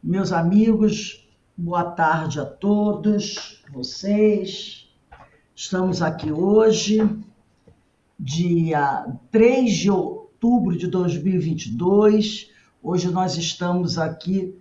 Meus amigos, boa tarde a todos vocês. Estamos aqui hoje, dia 3 de outubro de 2022. Hoje nós estamos aqui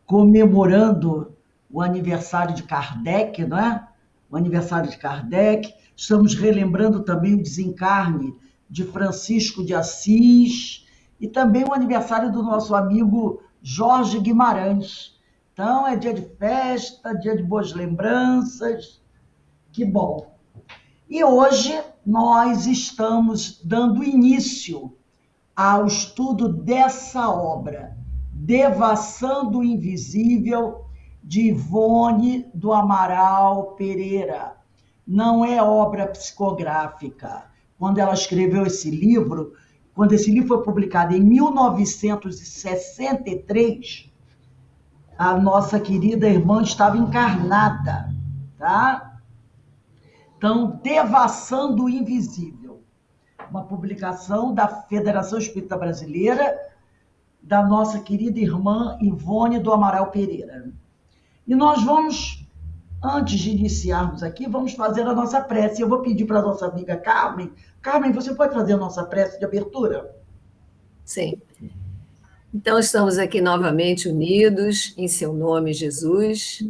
comemorando o aniversário de Kardec, não é? O aniversário de Kardec. Estamos relembrando também o desencarne de Francisco de Assis e também o aniversário do nosso amigo Jorge Guimarães. Então, é dia de festa, dia de boas lembranças. Que bom! E hoje nós estamos dando início ao estudo dessa obra, Devassando o Invisível, de Ivone do Amaral Pereira. Não é obra psicográfica. Quando ela escreveu esse livro, quando esse livro foi publicado em 1963, a nossa querida irmã estava encarnada, tá? Então, Devassando o Invisível, uma publicação da Federação Espírita Brasileira, da nossa querida irmã Ivone do Amaral Pereira. E nós vamos, antes de iniciarmos aqui, vamos fazer a nossa prece. Eu vou pedir para a nossa amiga Carmen. Carmen, você pode fazer a nossa prece de abertura? Sim. Então, estamos aqui novamente unidos, em seu nome, Jesus,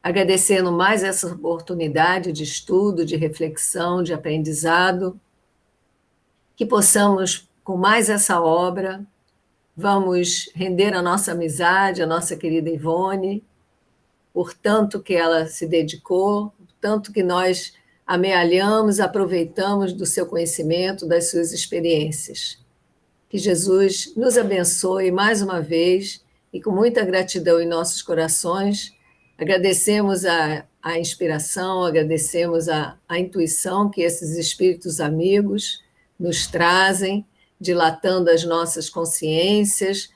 agradecendo mais essa oportunidade de estudo, de reflexão, de aprendizado, que possamos, com mais essa obra, vamos render a nossa amizade, a nossa querida Ivone, por tanto que ela se dedicou, tanto que nós amealhamos, aproveitamos do seu conhecimento, das suas experiências. Que Jesus nos abençoe mais uma vez e com muita gratidão em nossos corações, agradecemos a inspiração, agradecemos a intuição que esses espíritos amigos nos trazem, dilatando as nossas consciências,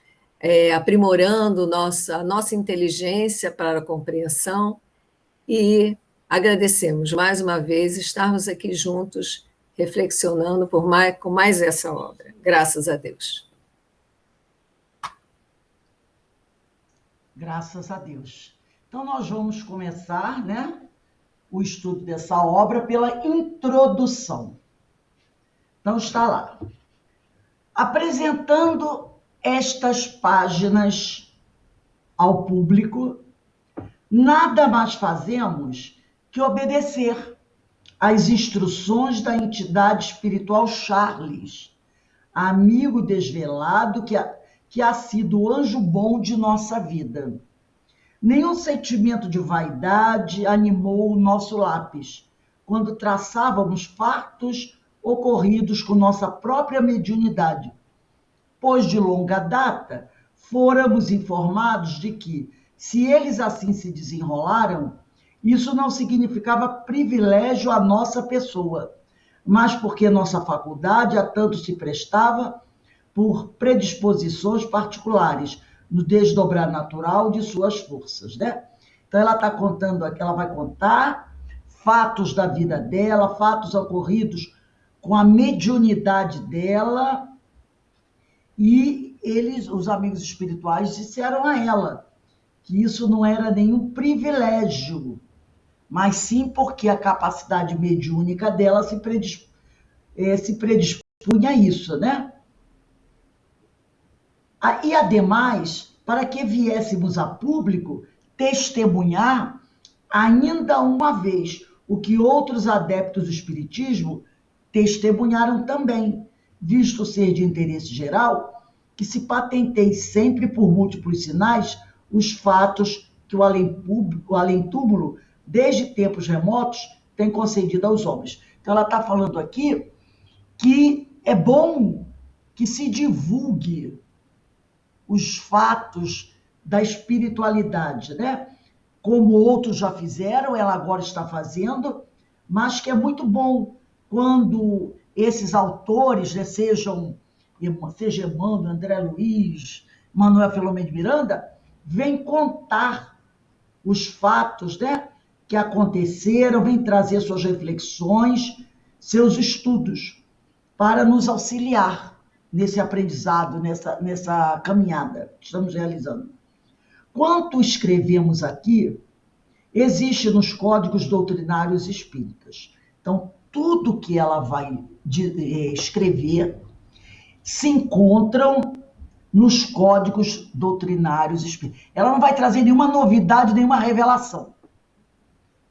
aprimorando a nossa inteligência para a compreensão e agradecemos mais uma vez estarmos aqui juntos reflexionando com mais essa obra. Graças a Deus. Graças a Deus. Então, nós vamos começar, né, o estudo dessa obra pela introdução. Então, está lá. Apresentando estas páginas ao público, nada mais fazemos que obedecer às instruções da entidade espiritual Charles, amigo desvelado que ha sido o anjo bom de nossa vida. Nenhum sentimento de vaidade animou o nosso lápis, quando traçávamos fatos ocorridos com nossa própria mediunidade, pois de longa data fôramos informados de que, se eles assim se desenrolaram, isso não significava privilégio à nossa pessoa, mas porque nossa faculdade a tanto se prestava por predisposições particulares, no desdobrar natural de suas forças, né? Então ela está contando aqui, ela vai contar fatos da vida dela, fatos ocorridos com a mediunidade dela, e eles, os amigos espirituais, disseram a ela que isso não era nenhum privilégio, mas sim porque a capacidade mediúnica dela se predispunha a isso, né? E, ademais, para que viéssemos a público testemunhar ainda uma vez o que outros adeptos do Espiritismo testemunharam também, visto ser de interesse geral, que se patenteie sempre por múltiplos sinais os fatos que o além-túmulo, desde tempos remotos, tem concedido aos homens. Então, ela está falando aqui que é bom que se divulgue os fatos da espiritualidade, né? Como outros já fizeram, ela agora está fazendo, mas que é muito bom quando esses autores, né, seja Emmanuel, André Luiz, Manuel Filomeno de Miranda, vêm contar os fatos, né, que aconteceram, vêm trazer suas reflexões, seus estudos, para nos auxiliar nesse aprendizado, nessa caminhada que estamos realizando. Quanto escrevemos aqui, existe nos códigos doutrinários espíritas. Então, tudo que ela vai escrever se encontram nos códigos doutrinários espíritas. Ela não vai trazer nenhuma novidade, nenhuma revelação.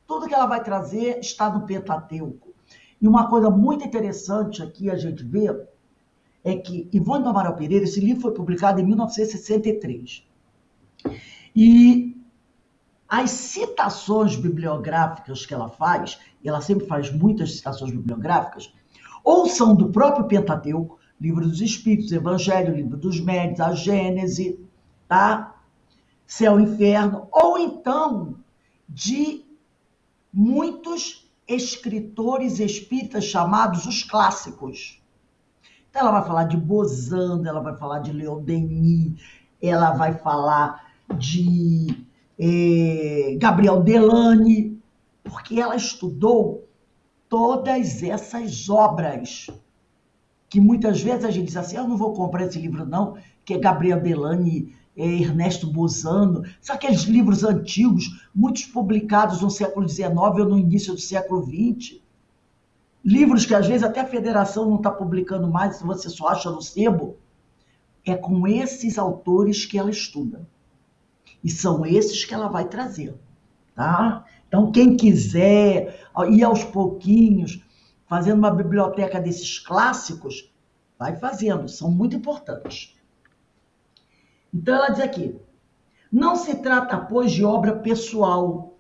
Tudo que ela vai trazer está no Pentateuco. E uma coisa muito interessante aqui a gente vê é que Ivone do Amaral Pereira, esse livro foi publicado em 1963. E as citações bibliográficas que ela faz, e ela sempre faz muitas citações bibliográficas, ou são do próprio Pentateuco, Livro dos Espíritos, Evangelho, Livro dos Médiuns, a Gênese, tá? Céu e Inferno, ou então de muitos escritores espíritas chamados os clássicos. Então ela vai falar de Bozano, ela vai falar de Leon Denis, ela vai falar de Gabriel Delany, porque ela estudou todas essas obras, que muitas vezes a gente diz assim, eu não vou comprar esse livro não, que é Gabriel Delany, Ernesto Bozano, são aqueles livros antigos, muitos publicados no século XIX ou no início do século XX, livros que às vezes até a federação não está publicando mais, se você só acha no sebo. É com esses autores que ela estuda. E são esses que ela vai trazer, tá? Então, quem quiser ir aos pouquinhos, fazendo uma biblioteca desses clássicos, vai fazendo, são muito importantes. Então, ela diz aqui, não se trata, pois, de obra pessoal,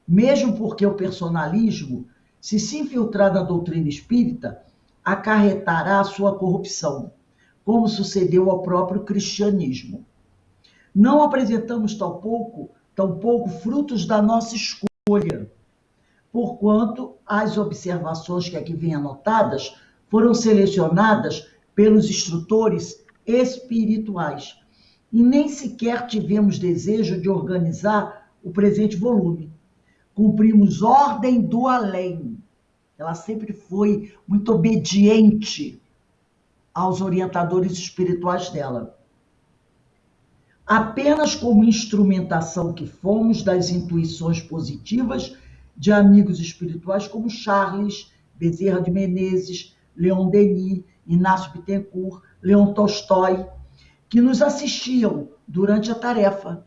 mesmo porque o personalismo, se infiltrar na doutrina espírita, acarretará a sua corrupção, como sucedeu ao próprio cristianismo. Não apresentamos tampouco frutos da nossa escolha, porquanto as observações que aqui vêm anotadas foram selecionadas pelos instrutores espirituais e nem sequer tivemos desejo de organizar o presente volume. Cumprimos ordem do além. Ela sempre foi muito obediente aos orientadores espirituais dela. Apenas como instrumentação que fomos das intuições positivas de amigos espirituais como Charles, Bezerra de Menezes, Leon Denis, Inácio Bittencourt, Leon Tolstói, que nos assistiam durante a tarefa.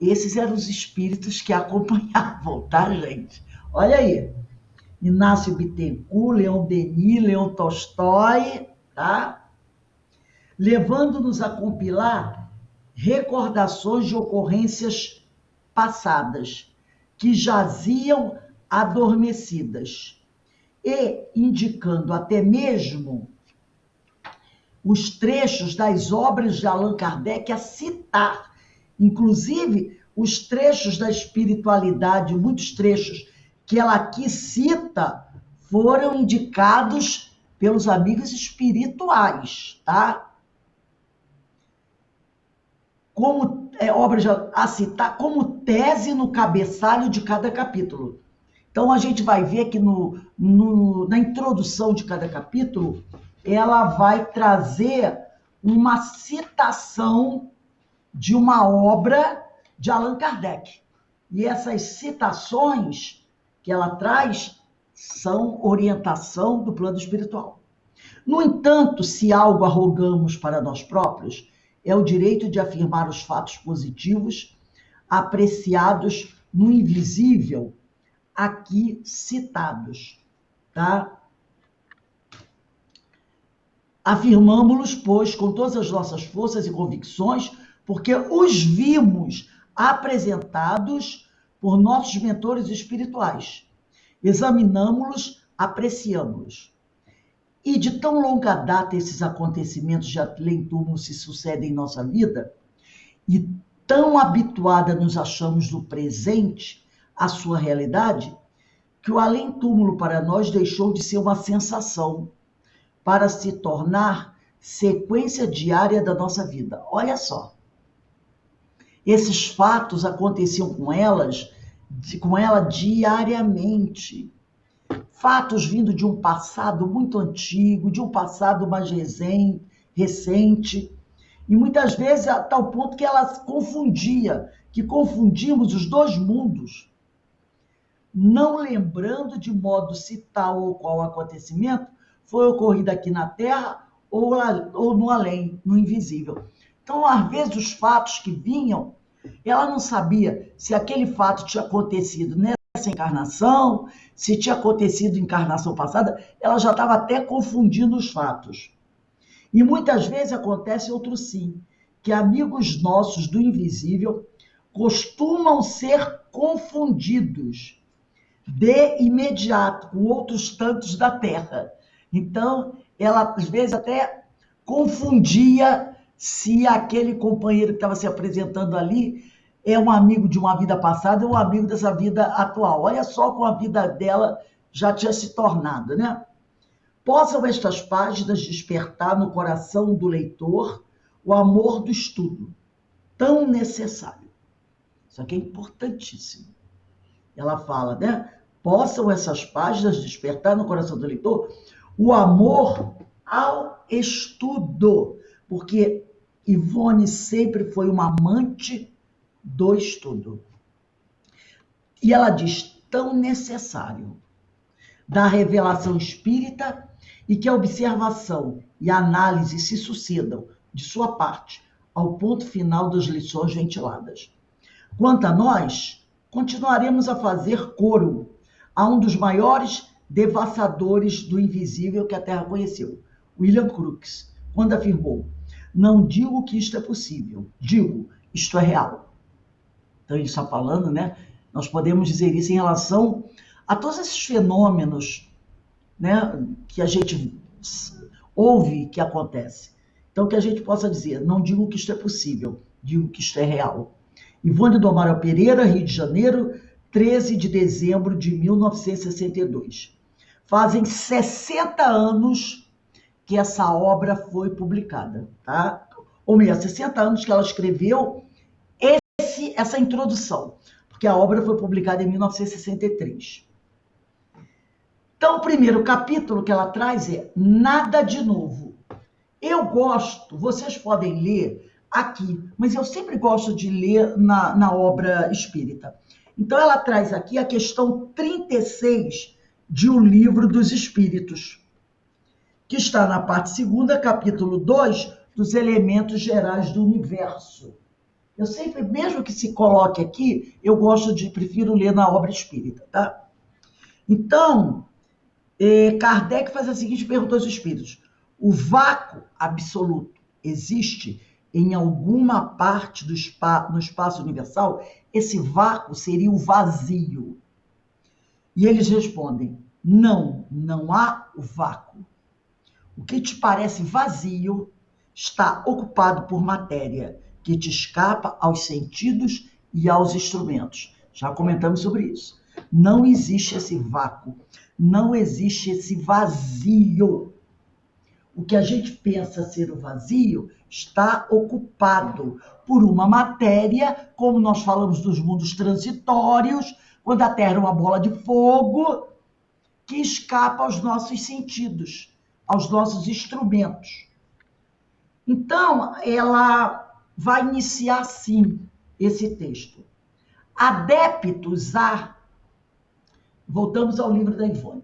Esses eram os espíritos que acompanhavam, tá, gente? Olha aí. Inácio Bittencourt, Leon Denis, Leon Tolstói, tá? Levando-nos a compilar recordações de ocorrências passadas, que jaziam adormecidas, e indicando até mesmo os trechos das obras de Allan Kardec a citar, inclusive os trechos da espiritualidade, muitos trechos que ela aqui cita, foram indicados pelos amigos espirituais, tá? Como obras a citar, como tese no cabeçalho de cada capítulo. Então, a gente vai ver que na introdução de cada capítulo, ela vai trazer uma citação de uma obra de Allan Kardec. E essas citações que ela traz são orientação do plano espiritual. No entanto, se algo arrogamos para nós próprios, é o direito de afirmar os fatos positivos apreciados no invisível aqui citados, tá? Afirmamos-los, pois, com todas as nossas forças e convicções, porque os vimos apresentados por nossos mentores espirituais. Examinamos-los, apreciamos-los. E de tão longa data esses acontecimentos de além-túmulo se sucedem em nossa vida, e tão habituada nos achamos no presente à sua realidade, que o além-túmulo para nós deixou de ser uma sensação, para se tornar sequência diária da nossa vida. Olha só. Esses fatos aconteciam com ela diariamente. Fatos vindo de um passado muito antigo, de um passado mais recente, E muitas vezes a tal ponto que ela confundia, que confundimos os dois mundos, não lembrando de modo se tal ou qual acontecimento foi ocorrido aqui na Terra ou no além, no invisível. Então, às vezes, os fatos que vinham, ela não sabia se aquele fato tinha acontecido nessa encarnação, se tinha acontecido em encarnação passada, ela já estava até confundindo os fatos. E muitas vezes acontece outro sim, que amigos nossos do invisível costumam ser confundidos de imediato com outros tantos da Terra. Então, ela às vezes até confundia se aquele companheiro que estava se apresentando ali é um amigo de uma vida passada ou um amigo dessa vida atual. Olha só como a vida dela já tinha se tornado, né? Possam estas páginas despertar no coração do leitor o amor do estudo, tão necessário. Isso aqui é importantíssimo. Ela fala, né? Possam essas páginas despertar no coração do leitor o amor ao estudo, porque Ivone sempre foi uma amante do estudo. E ela diz, tão necessário, da revelação espírita e que a observação e a análise se sucedam, de sua parte, ao ponto final das lições ventiladas. Quanto a nós, continuaremos a fazer coro a um dos maiores devassadores do invisível que a Terra conheceu, William Crookes, quando afirmou, não digo que isto é possível, digo, isto é real. Então ele está falando, né? Nós podemos dizer isso em relação a todos esses fenômenos, né, que a gente ouve que acontece. Então que a gente possa dizer, não digo que isto é possível, digo que isto é real. Ivone do Amaral Pereira, Rio de Janeiro, 13 de dezembro de 1962. Fazem 60 anos que essa obra foi publicada, tá? Ou melhor, 60 anos que ela escreveu essa introdução, porque a obra foi publicada em 1963. Então, o primeiro capítulo que ela traz é Nada de Novo. Eu gosto, vocês podem ler aqui, mas eu sempre gosto de ler na obra espírita. Então, ela traz aqui a questão 36 de O Livro dos Espíritos, que está na parte segunda, capítulo 2, dos elementos gerais do universo. Eu sempre, mesmo que se coloque aqui, eu prefiro ler na obra espírita, tá? Então, Kardec faz a seguinte pergunta aos espíritos. O vácuo absoluto existe em alguma parte no espaço universal? Esse vácuo seria o vazio. E eles respondem, não, não há o vácuo. O que te parece vazio está ocupado por matéria, que te escapa aos sentidos e aos instrumentos. Já comentamos sobre isso. Não existe esse vácuo, não existe esse vazio. O que a gente pensa ser o vazio está ocupado por uma matéria, como nós falamos dos mundos transitórios, quando a Terra é uma bola de fogo, que escapa aos nossos sentidos, aos nossos instrumentos. Então, ela vai iniciar assim esse texto. Adeptos a... Voltamos ao livro da Ivone.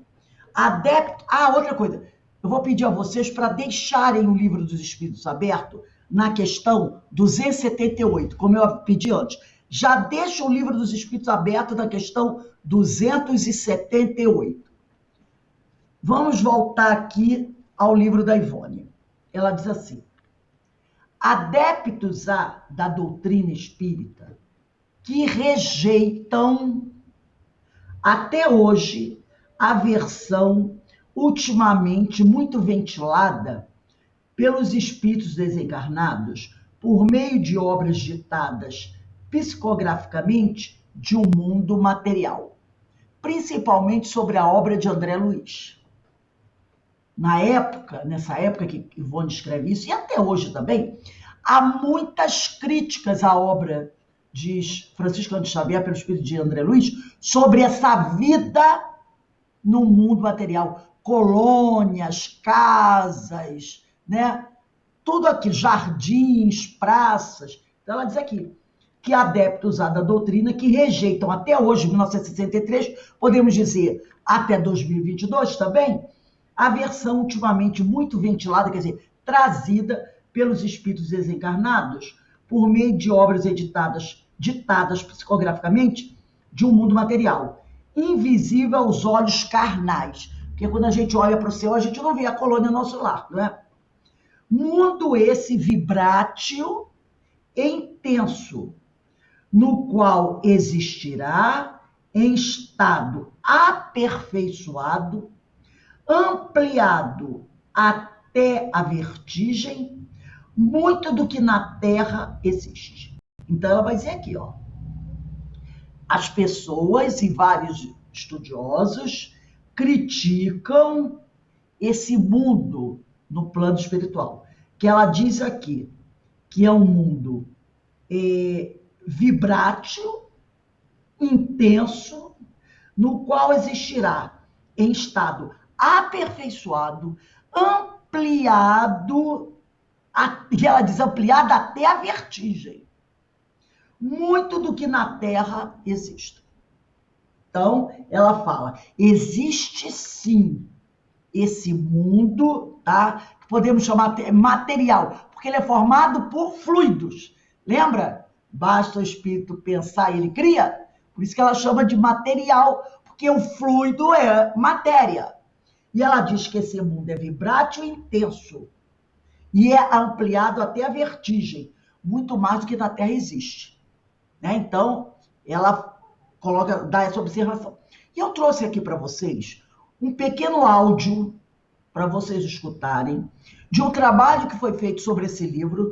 Outra coisa. Eu vou pedir a vocês para deixarem o livro dos Espíritos aberto na questão 278, como eu pedi antes. Já deixa o livro dos Espíritos aberto na questão 278. Vamos voltar aqui ao livro da Ivone. Ela diz assim, adeptos da doutrina espírita que rejeitam até hoje a versão ultimamente muito ventilada pelos espíritos desencarnados por meio de obras ditadas psicograficamente de um mundo material, principalmente sobre a obra de André Luiz. Nessa época que Ivone escreve isso, e até hoje também, há muitas críticas à obra de Francisco Cândido Xavier, pelo espírito de André Luiz, sobre essa vida no mundo material. Colônias, casas, né? tudo aqui, jardins, praças. Então, ela diz aqui que adeptos da doutrina que rejeitam até hoje, 1963, podemos dizer até 2022 também, a versão ultimamente muito ventilada, quer dizer, trazida pelos espíritos desencarnados por meio de obras ditadas psicograficamente de um mundo material, invisível aos olhos carnais. Porque quando a gente olha para o céu, a gente não vê a colônia no nosso lar, não é? Mundo esse vibrátil e intenso, no qual existirá em estado aperfeiçoado, ampliado até a vertigem, muito do que na Terra existe. Então, ela vai dizer aqui, ó, as pessoas e vários estudiosos criticam esse mundo no plano espiritual, que ela diz aqui que é um mundo vibrátil, intenso, no qual existirá em estado aperfeiçoado, ampliado, e ela diz ampliado até a vertigem, muito do que na Terra existe. Então, ela fala, existe sim esse mundo, tá? Que podemos chamar material, porque ele é formado por fluidos. Lembra? Basta o espírito pensar e ele cria. Por isso que ela chama de material, porque o fluido é matéria. E ela diz que esse mundo é vibrátil e intenso. E é ampliado até a vertigem, muito mais do que na Terra existe. Né? Então, ela dá essa observação. E eu trouxe aqui para vocês um pequeno áudio para vocês escutarem de um trabalho que foi feito sobre esse livro,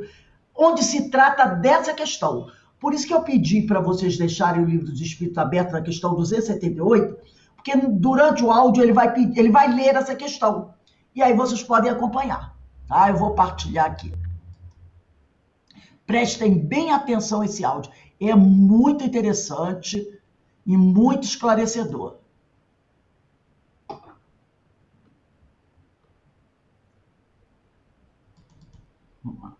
onde se trata dessa questão. Por isso que eu pedi para vocês deixarem o livro dos Espíritos aberto na questão 278, porque durante o áudio ele vai ler essa questão. E aí vocês podem acompanhar. Tá? Eu vou partilhar aqui. Prestem bem atenção a esse áudio. É muito interessante e muito esclarecedor. Vamos lá.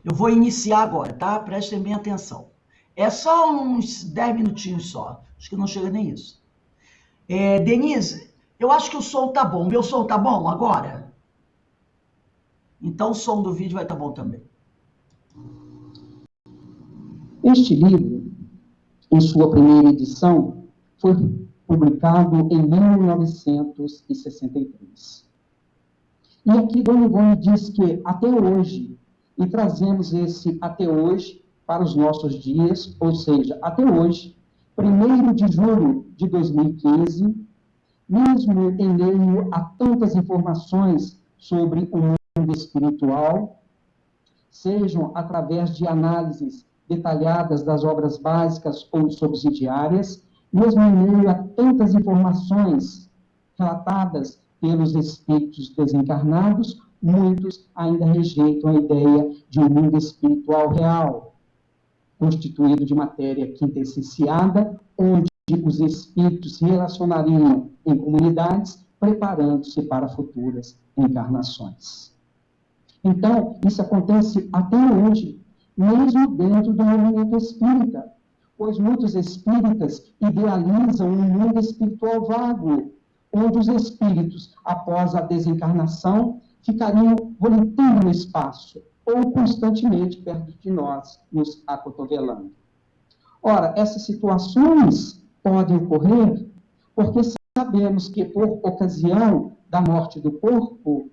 Eu vou iniciar agora, tá? Prestem bem atenção. É só uns 10 minutinhos só. Acho que não chega nem isso. Denise, eu acho que o som tá bom. Meu som tá bom agora? Então o som do vídeo vai estar bom também. Este livro, em sua primeira edição, foi publicado em 1963. E aqui Dona Ivone diz que até hoje, e trazemos esse até hoje para os nossos dias, ou seja, até hoje, 1º de julho de 2015, mesmo em meio a tantas informações sobre o mundo espiritual, sejam através de análises detalhadas das obras básicas ou subsidiárias, mesmo em meio a tantas informações relatadas pelos espíritos desencarnados, muitos ainda rejeitam a ideia de um mundo espiritual real, constituído de matéria quintessenciada, onde os espíritos se relacionariam em comunidades, preparando-se para futuras encarnações. Então, isso acontece até hoje, mesmo dentro do movimento espírita, pois muitos espíritas idealizam um mundo espiritual vago, onde os espíritos, após a desencarnação, ficariam volitando no espaço, ou constantemente perto de nós, nos acotovelando. Ora, essas situações podem ocorrer porque sabemos que, por ocasião da morte do corpo,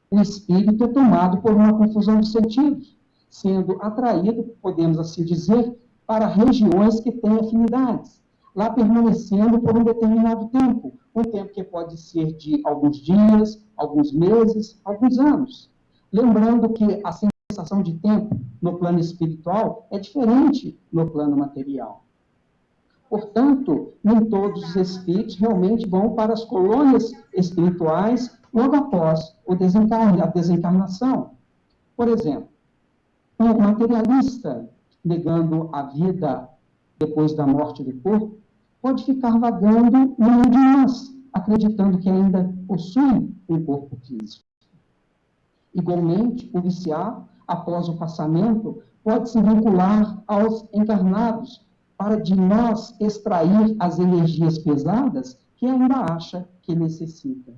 o espírito é tomado por uma confusão de sentidos, sendo atraído, podemos assim dizer, para regiões que têm afinidades, lá permanecendo por um determinado tempo, um tempo que pode ser de alguns dias, alguns meses, alguns anos. Lembrando que a sensação de tempo no plano espiritual é diferente no plano material. Portanto, nem todos os espíritos realmente vão para as colônias espirituais logo após a desencarnação. Por exemplo, um materialista negando a vida depois da morte do corpo, pode ficar vagando no meio de nós, acreditando que ainda possui um corpo físico. Igualmente, o viciado, após o passamento, pode se vincular aos encarnados para de nós extrair as energias pesadas que ainda acha que necessita.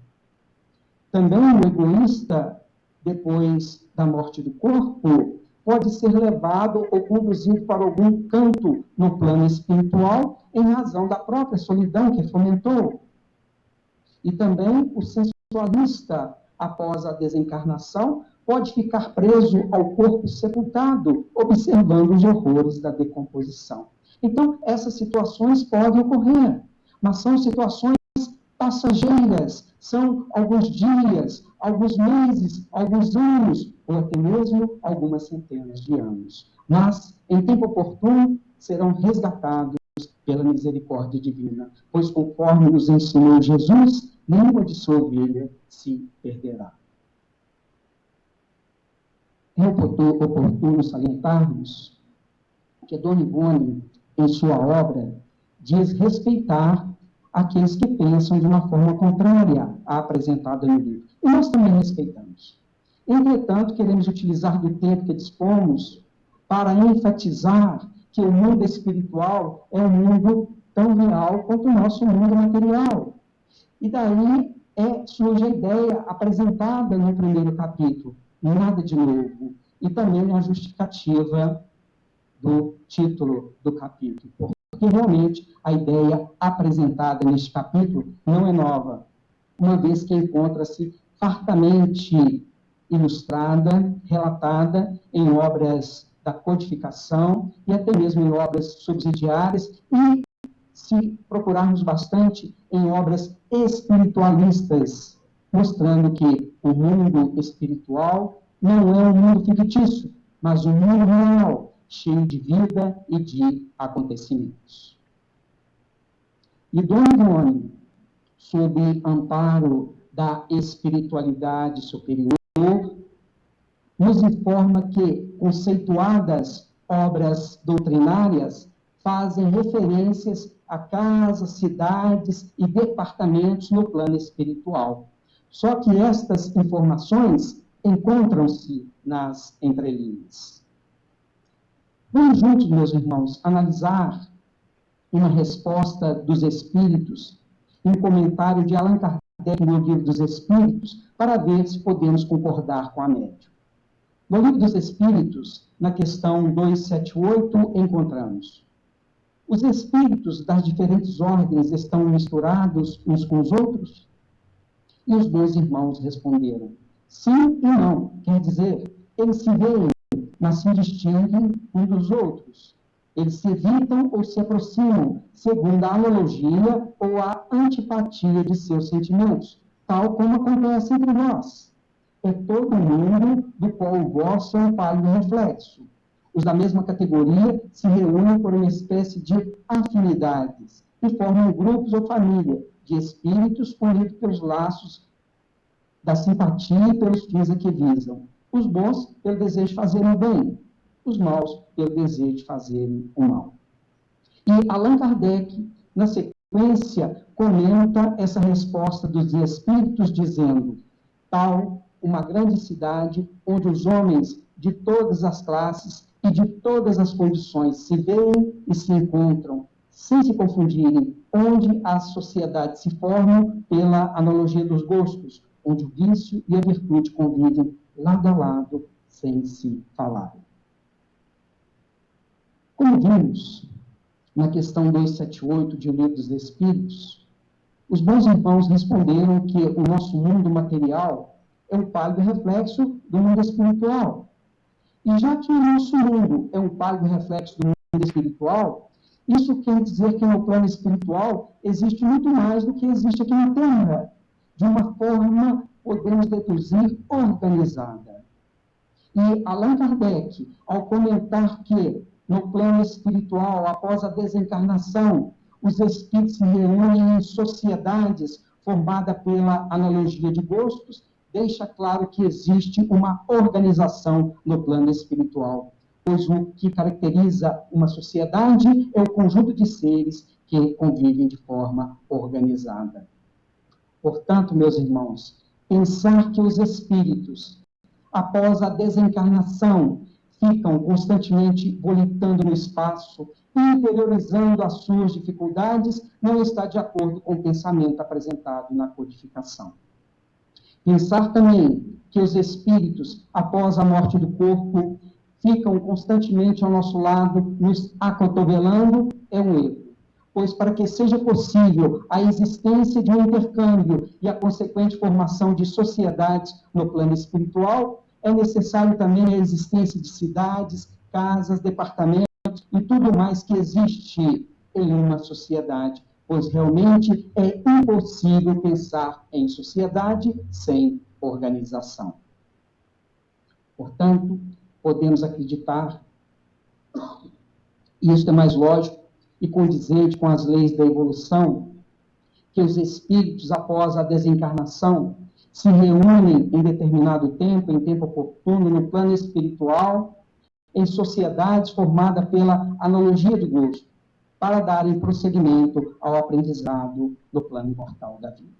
Também o egoísta, depois da morte do corpo, pode ser levado ou conduzido para algum canto no plano espiritual em razão da própria solidão que fomentou. E também o sensualista, após a desencarnação, pode ficar preso ao corpo sepultado, observando os horrores da decomposição. Então, essas situações podem ocorrer, mas são situações passageiras, são alguns dias, alguns meses, alguns anos, ou até mesmo algumas centenas de anos. Mas, em tempo oportuno, serão resgatados pela misericórdia divina, pois, conforme nos ensinou Jesus, nenhuma de sua ovelha se perderá. É oportuno salientarmos que Dona Ivone, em sua obra, diz respeitar aqueles que pensam de uma forma contrária à apresentada no livro. E nós também respeitamos. Entretanto, queremos utilizar do tempo que dispomos para enfatizar que o mundo espiritual é um mundo tão real quanto o nosso mundo material. E daí surge a ideia apresentada no primeiro capítulo, nada de novo, e também a justificativa do título do capítulo, porque realmente a ideia apresentada neste capítulo não é nova, uma vez que encontra-se fartamente ilustrada, relatada em obras da codificação e até mesmo em obras subsidiárias e, se procurarmos bastante, em obras espiritualistas, mostrando que o mundo espiritual não é um mundo fictício, mas um mundo real, cheio de vida e de acontecimentos. E Dona Ivone, sob amparo da espiritualidade superior, nos informa que conceituadas obras doutrinárias fazem referências a casas, cidades e departamentos no plano espiritual. Só que estas informações encontram-se nas entrelinhas. Vamos juntos, meus irmãos, analisar uma resposta dos Espíritos, um comentário de Allan Kardec no Livro dos Espíritos, para ver se podemos concordar com a médium. No Livro dos Espíritos, na questão 278, encontramos: os espíritos das diferentes ordens estão misturados uns com os outros? E os dois irmãos responderam: sim e não. Quer dizer, eles se veem, mas se distinguem uns dos outros. Eles se evitam ou se aproximam, segundo a analogia ou a antipatia de seus sentimentos, tal como acontece entre nós. É todo mundo do qual o vosso é um pálido reflexo. Os da mesma categoria se reúnem por uma espécie de afinidades e formam grupos ou família de espíritos unidos pelos laços da simpatia e pelos fins a que visam. Os bons pelo desejo de fazerem o bem, os maus pelo desejo de fazerem o mal. E Allan Kardec, na sequência, comenta essa resposta dos espíritos dizendo: tal uma grande cidade onde os homens de todas as classes e de todas as condições se veem e se encontram, sem se confundirem, onde as sociedades se formam pela analogia dos gostos, onde o vício e a virtude convivem lado a lado, sem se falarem. Como vimos na questão 278 de O Livro dos Espíritos, os bons irmãos responderam que o nosso mundo material é um pálido reflexo do mundo espiritual. E já que o nosso mundo é um pálido reflexo do mundo espiritual, isso quer dizer que no plano espiritual existe muito mais do que existe aqui na Terra, de uma forma, podemos deduzir, organizada. E Allan Kardec, ao comentar que no plano espiritual, após a desencarnação, os espíritos se reúnem em sociedades formadas pela analogia de gostos, deixa claro que existe uma organização no plano espiritual. pois o que caracteriza uma sociedade é o conjunto de seres que convivem de forma organizada. Portanto, meus irmãos, pensar que os espíritos, após a desencarnação, ficam constantemente volitando no espaço, interiorizando as suas dificuldades, não está de acordo com o pensamento apresentado na codificação. Pensar também que os espíritos, após a morte do corpo, ficam constantemente ao nosso lado, nos acotovelando, é um erro. Pois para que seja possível a existência de um intercâmbio e a consequente formação de sociedades no plano espiritual, é necessário também a existência de cidades, casas, departamentos e tudo mais que existe em uma sociedade, pois realmente é impossível pensar em sociedade sem organização. Portanto, podemos acreditar, e isso é mais lógico e condizente com as leis da evolução, que os espíritos, após a desencarnação, se reúnem em determinado tempo, em tempo oportuno, no plano espiritual, em sociedades formadas pela analogia do gosto, para darem prosseguimento ao aprendizado do plano imortal da vida.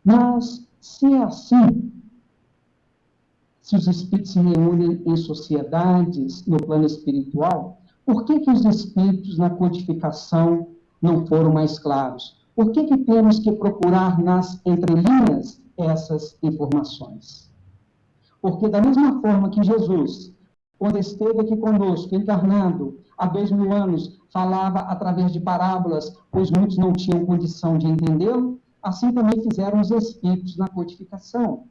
Mas, se é assim, se os espíritos se reúnem em sociedades no plano espiritual, por que os espíritos na codificação não foram mais claros? Por que temos que procurar nas entrelinhas essas informações? Porque da mesma forma que Jesus, quando esteve aqui conosco, encarnado, há 2000 anos, falava através de parábolas, pois muitos não tinham condição de entendê-lo, assim também fizeram os espíritos na codificação.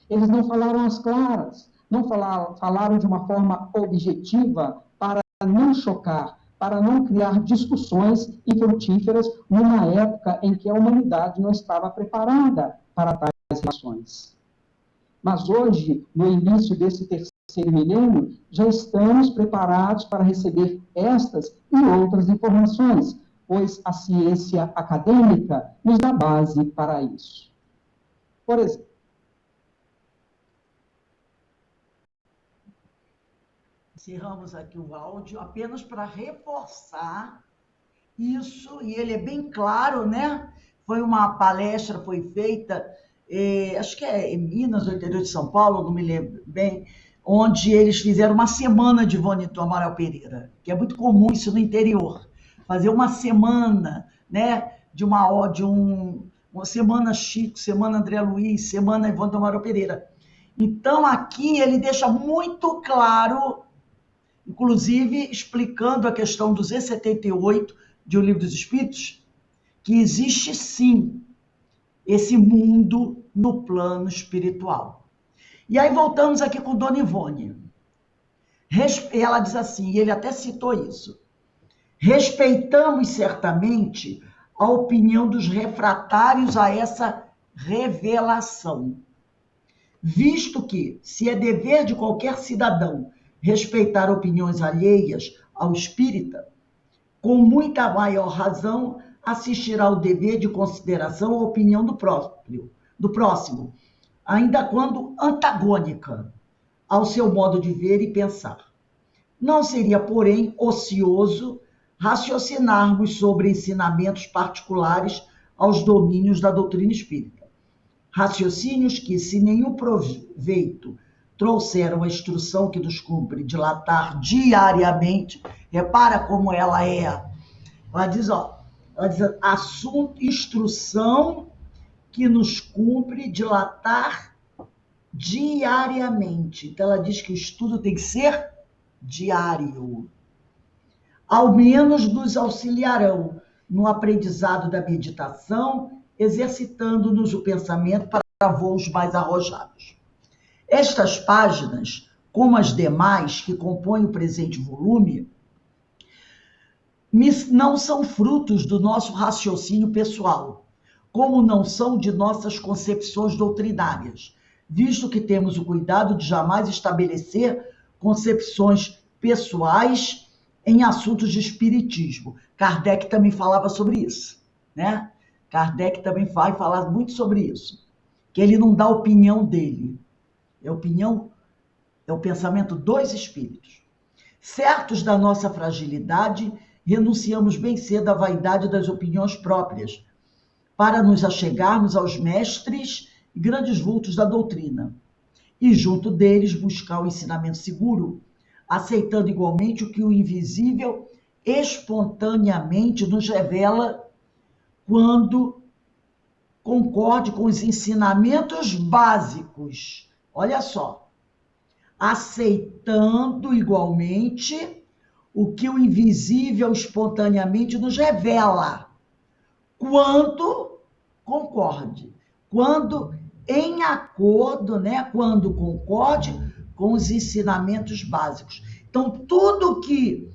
Eles não falaram às claras, não falaram de uma forma objetiva para não chocar, para não criar discussões infrutíferas numa época em que a humanidade não estava preparada para tais relações. Mas hoje, no início desse terceiro milênio, já estamos preparados para receber estas e outras informações, pois a ciência acadêmica nos dá base para isso. Por exemplo, encerramos aqui o áudio apenas para reforçar isso, e ele é bem claro, né? Foi uma palestra, foi feita, acho que é em Minas, no interior de São Paulo, não me lembro bem, onde eles fizeram uma semana de Ivone do Amaral Pereira, que é muito comum isso no interior, fazer uma semana, né? Uma semana Chico, semana André Luiz, semana Ivone do Amaral Pereira. Então, aqui ele deixa muito claro, inclusive explicando a questão 278 de O Livro dos Espíritos, que existe sim esse mundo no plano espiritual. E aí voltamos aqui com Dona Ivone. Ela diz assim, e ele até citou isso: respeitamos certamente a opinião dos refratários a essa revelação, visto que, se é dever de qualquer cidadão respeitar opiniões alheias ao espírita, com muita maior razão assistirá ao dever de consideração à opinião do próximo, ainda quando antagônica ao seu modo de ver e pensar. Não seria, porém, ocioso raciocinarmos sobre ensinamentos particulares aos domínios da doutrina espírita. Raciocínios que, se nenhum proveito trouxeram a instrução que nos cumpre dilatar diariamente, repara como ela é. Ela diz, assunto, instrução que nos cumpre dilatar diariamente. Então, ela diz que o estudo tem que ser diário. Ao menos nos auxiliarão no aprendizado da meditação, exercitando-nos o pensamento para voos mais arrojados. Estas páginas, como as demais que compõem o presente volume, não são frutos do nosso raciocínio pessoal, como não são de nossas concepções doutrinárias, visto que temos o cuidado de jamais estabelecer concepções pessoais em assuntos de espiritismo. Kardec também falava sobre isso, né? Kardec também vai falar muito sobre isso, que ele não dá a opinião dele, é o pensamento dos espíritos. Certos da nossa fragilidade, renunciamos bem cedo à vaidade das opiniões próprias, para nos achegarmos aos mestres e grandes vultos da doutrina, e junto deles buscar o ensinamento seguro, aceitando igualmente o que o invisível espontaneamente nos revela, quando concorde com os ensinamentos básicos. Olha só, aceitando igualmente o que o invisível espontaneamente nos revela, quando concorde, quando em acordo, né, quando concorde com os ensinamentos básicos. Então, tudo que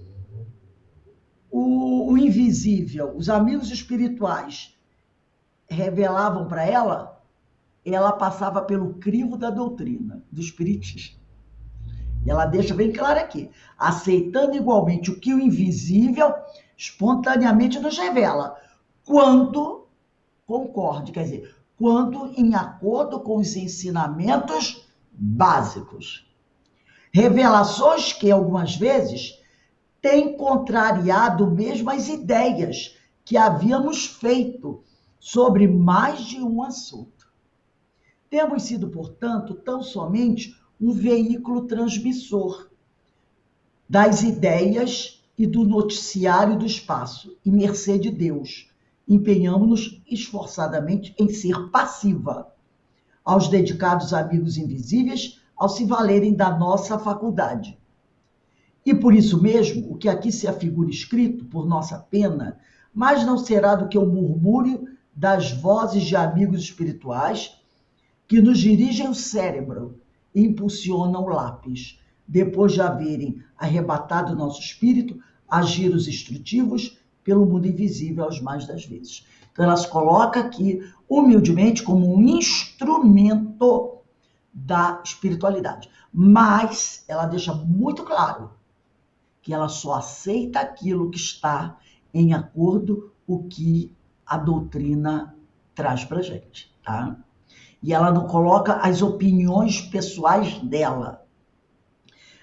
o invisível, os amigos espirituais revelavam para ela, ela passava pelo crivo da doutrina, do espiritismo. E ela deixa bem claro aqui, aceitando igualmente o que o invisível espontaneamente nos revela, quando concorde, quer dizer, quando em acordo com os ensinamentos básicos. Revelações que, algumas vezes, têm contrariado mesmo as ideias que havíamos feito sobre mais de um assunto. Temos sido, portanto, tão somente um veículo transmissor das ideias e do noticiário do espaço, e mercê de Deus, empenhamos-nos esforçadamente em ser passiva aos dedicados amigos invisíveis, ao se valerem da nossa faculdade. E por isso mesmo, o que aqui se afigura escrito, por nossa pena, mas não será do que o murmúrio das vozes de amigos espirituais que nos dirigem o cérebro e impulsionam o lápis, depois de haverem arrebatado nosso espírito a giros instrutivos pelo mundo invisível aos mais das vezes. Então, ela se coloca aqui, humildemente, como um instrumento da espiritualidade. Mas ela deixa muito claro que ela só aceita aquilo que está em acordo com o que a doutrina traz para a gente, tá? E ela não coloca as opiniões pessoais dela.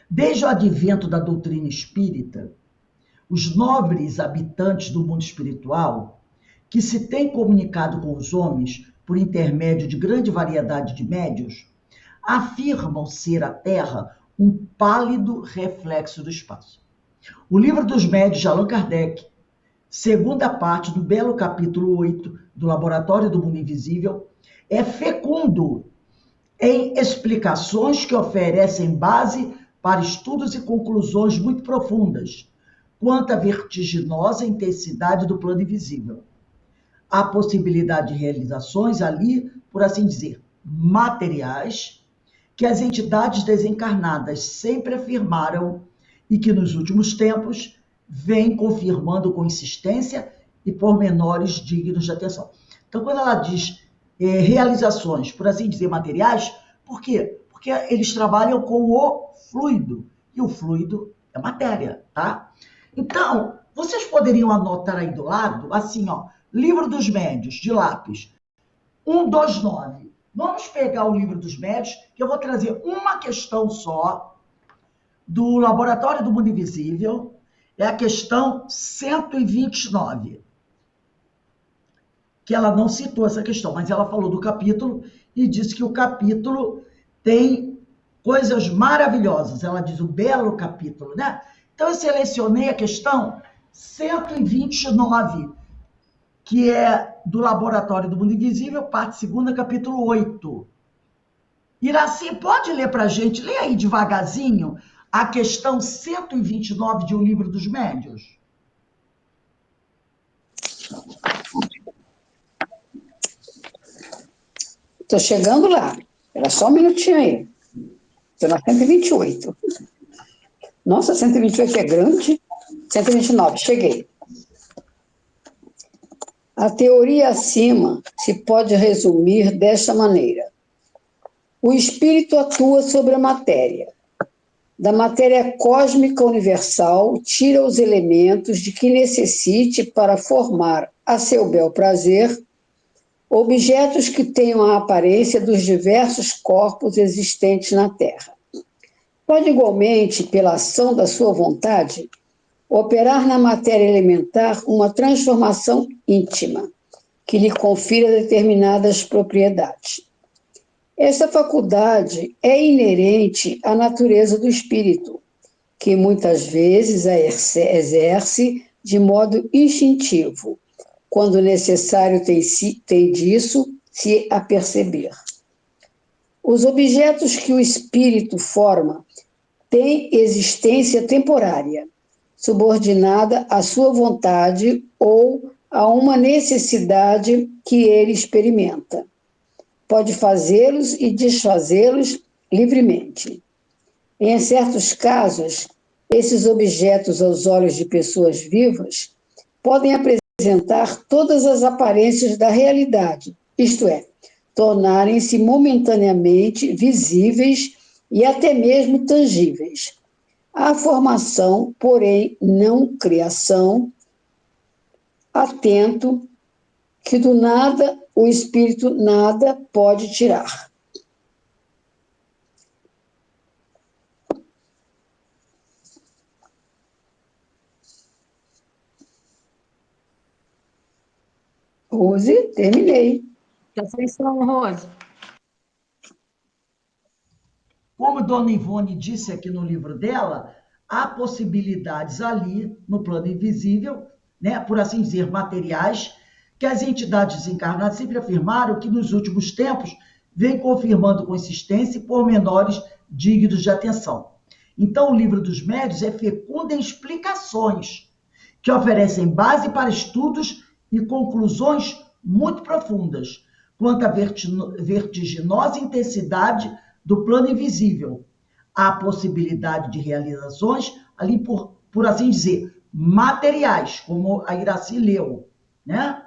Desde o advento da doutrina espírita, os nobres habitantes do mundo espiritual, que se têm comunicado com os homens por intermédio de grande variedade de médios, afirmam ser a Terra um pálido reflexo do espaço. O livro dos médios de Allan Kardec, segunda parte do belo capítulo 8 do Laboratório do Mundo Invisível, é fecundo em explicações que oferecem base para estudos e conclusões muito profundas quanto à vertiginosa intensidade do plano invisível. Há possibilidade de realizações ali, por assim dizer, materiais, que as entidades desencarnadas sempre afirmaram e que nos últimos tempos vêm confirmando com insistência e pormenores dignos de atenção. Então, quando ela diz realizações, por assim dizer, materiais, por quê? Porque eles trabalham com o fluido, e o fluido é matéria, tá? Então, vocês poderiam anotar aí do lado, assim, ó, Livro dos Médios, de lápis, 129. Vamos pegar o Livro dos Médios, que eu vou trazer uma questão só do Laboratório do Mundo Invisível, é a questão 129. Que ela não citou essa questão, mas ela falou do capítulo e disse que o capítulo tem coisas maravilhosas. Ela diz o belo capítulo, né? Então, eu selecionei a questão 129, que é do Laboratório do Mundo Invisível, parte 2, capítulo 8. Iraci, pode ler para a gente? Lê aí devagarzinho a questão 129 de O Livro dos Médios. Estou chegando lá. Era só um minutinho aí. Estou na 128. Nossa, 128 é grande. 129, cheguei. A teoria acima se pode resumir desta maneira. O espírito atua sobre a matéria. Da matéria cósmica universal, tira os elementos de que necessite para formar, a seu bel prazer, objetos que tenham a aparência dos diversos corpos existentes na Terra. Pode igualmente, pela ação da sua vontade, operar na matéria elementar uma transformação íntima, que lhe confira determinadas propriedades. Essa faculdade é inerente à natureza do espírito, que muitas vezes a exerce de modo instintivo, quando necessário tem disso se aperceber. Os objetos que o espírito forma têm existência temporária, subordinada à sua vontade ou a uma necessidade que ele experimenta. Pode fazê-los e desfazê-los livremente. Em certos casos, esses objetos aos olhos de pessoas vivas podem apresentar todas as aparências da realidade, isto é, tornarem-se momentaneamente visíveis e até mesmo tangíveis. A formação, porém, não criação, atento, que do nada o espírito nada pode tirar. Rose, terminei. Presta atenção, Rose. Como Dona Ivone disse aqui no livro dela, há possibilidades ali no plano invisível, né, por assim dizer, materiais, que as entidades desencarnadas sempre afirmaram que nos últimos tempos vem confirmando consistência e pormenores dignos de atenção. Então, o livro dos médiuns é fecundo em explicações que oferecem base para estudos e conclusões muito profundas quanto à vertiginosa intensidade do plano invisível. Há possibilidade de realizações ali, por assim dizer, materiais, como a Iraci leu, né?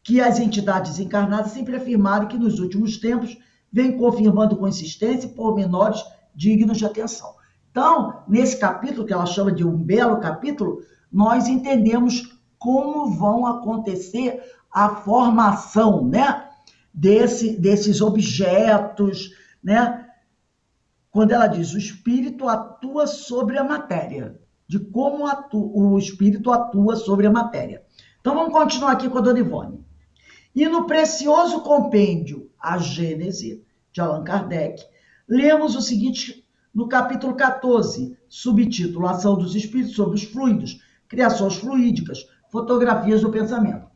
Que as entidades encarnadas sempre afirmaram que nos últimos tempos vem confirmando consistência e pormenores dignos de atenção. Então, nesse capítulo, que ela chama de um belo capítulo, nós entendemos como vão acontecer a formação, né, desses objetos, né? Quando ela diz o espírito atua sobre a matéria, de como o espírito atua sobre a matéria. Então vamos continuar aqui com a Dona Ivone. E no precioso compêndio A Gênese, de Allan Kardec, lemos o seguinte no capítulo 14, subtítulo Ação dos Espíritos sobre os Fluidos, Criações Fluídicas, Fotografias do Pensamento.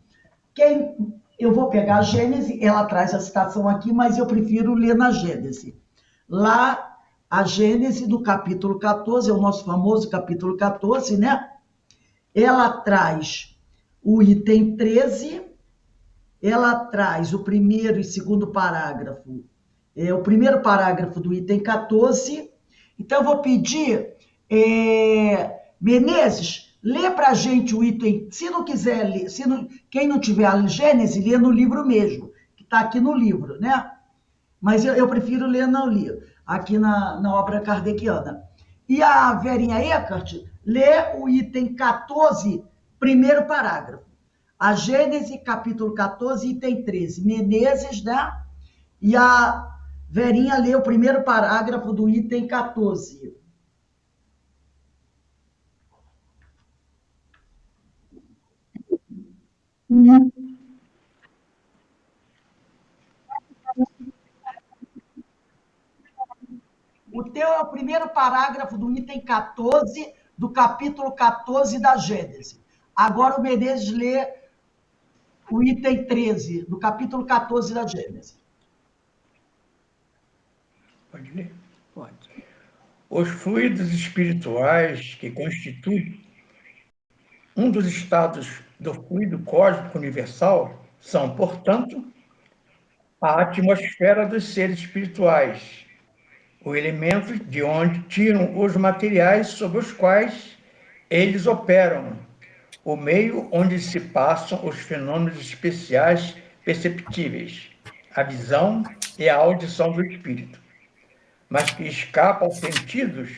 Eu vou pegar a Gênese, ela traz a citação aqui, mas eu prefiro ler na Gênese. Lá, a Gênese do capítulo 14, é o nosso famoso capítulo 14, né? Ela traz o item 13, ela traz o primeiro e segundo parágrafo, o primeiro parágrafo do item 14. Então, eu vou pedir, Menezes, lê para a gente o item, se não quiser ler, quem não tiver a Gênese, lê no livro mesmo, que está aqui no livro, né? Mas eu prefiro ler no livro, aqui na obra kardeciana. E a Verinha Eckert lê o item 14, primeiro parágrafo. A Gênese, capítulo 14, item 13. Menezes, né? E a Verinha lê o primeiro parágrafo do item 14. O teu é o primeiro parágrafo do item 14, do capítulo 14 da Gênese. Agora o Menezes lê o item 13, do capítulo 14 da Gênese. Pode ler? Pode. Os fluidos espirituais que constituem um dos estados do fluido cósmico universal são, portanto, a atmosfera dos seres espirituais, o elemento de onde tiram os materiais sobre os quais eles operam, o meio onde se passam os fenômenos especiais perceptíveis, a visão e a audição do espírito, mas que escapa aos sentidos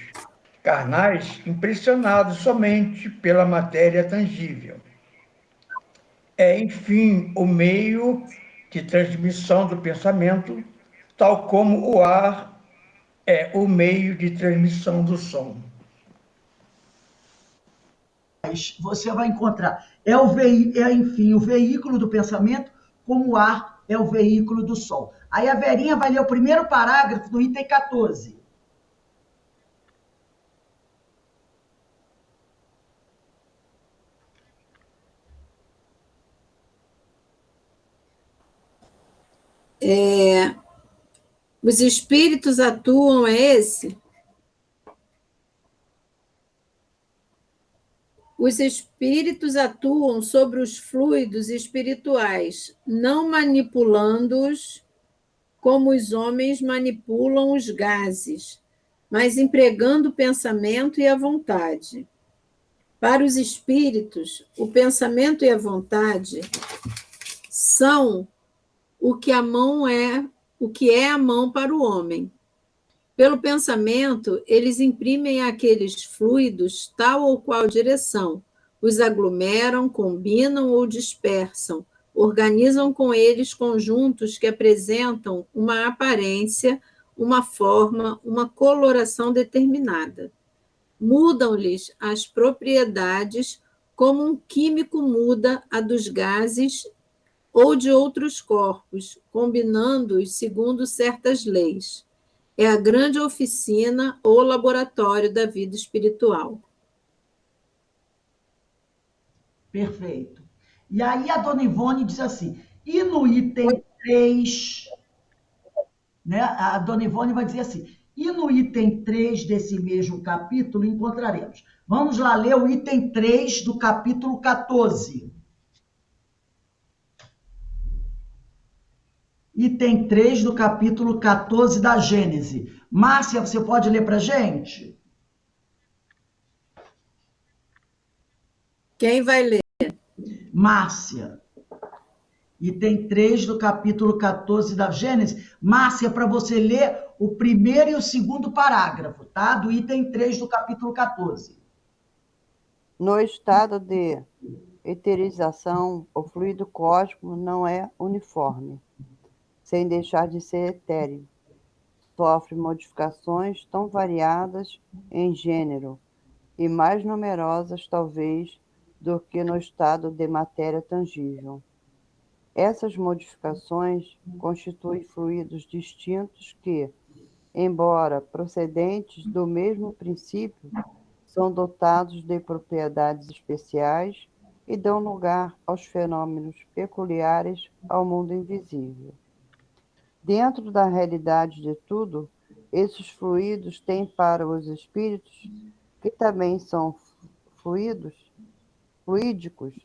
carnais impressionados somente pela matéria tangível. É, enfim, o meio de transmissão do pensamento, tal como o ar é o meio de transmissão do som. Você vai encontrar, enfim, o veículo do pensamento, como o ar é o veículo do som. Aí a Verinha vai ler o primeiro parágrafo do item 14. Os espíritos atuam, é esse? Os espíritos atuam sobre os fluidos espirituais, não manipulando-os como os homens manipulam os gases, mas empregando o pensamento e a vontade. Para os espíritos, o pensamento e a vontade são o que é a mão para o homem. Pelo pensamento, eles imprimem àqueles fluidos tal ou qual direção, os aglomeram, combinam ou dispersam, organizam com eles conjuntos que apresentam uma aparência, uma forma, uma coloração determinada. Mudam-lhes as propriedades como um químico muda a dos gases ou de outros corpos, combinando-os segundo certas leis. É a grande oficina ou laboratório da vida espiritual. Perfeito. E aí a dona Ivone diz assim, e no item 3, né, a dona Ivone vai dizer assim, e no item 3 desse mesmo capítulo encontraremos. Vamos lá ler o item 3 do capítulo 14. Item 3 do capítulo 14 da Gênese. Márcia, você pode ler para a gente? Quem vai ler? Márcia. Item 3 do capítulo 14 da Gênese. Márcia, para você ler o primeiro e o segundo parágrafo, tá? Do item 3 do capítulo 14. No estado de eterização, o fluido cósmico não é uniforme, sem deixar de ser etéreo. Sofre modificações tão variadas em gênero e mais numerosas, talvez, do que no estado de matéria tangível. Essas modificações constituem fluidos distintos que, embora procedentes do mesmo princípio, são dotados de propriedades especiais e dão lugar aos fenômenos peculiares ao mundo invisível. Dentro da realidade de tudo, esses fluidos têm para os espíritos, que também são fluídicos,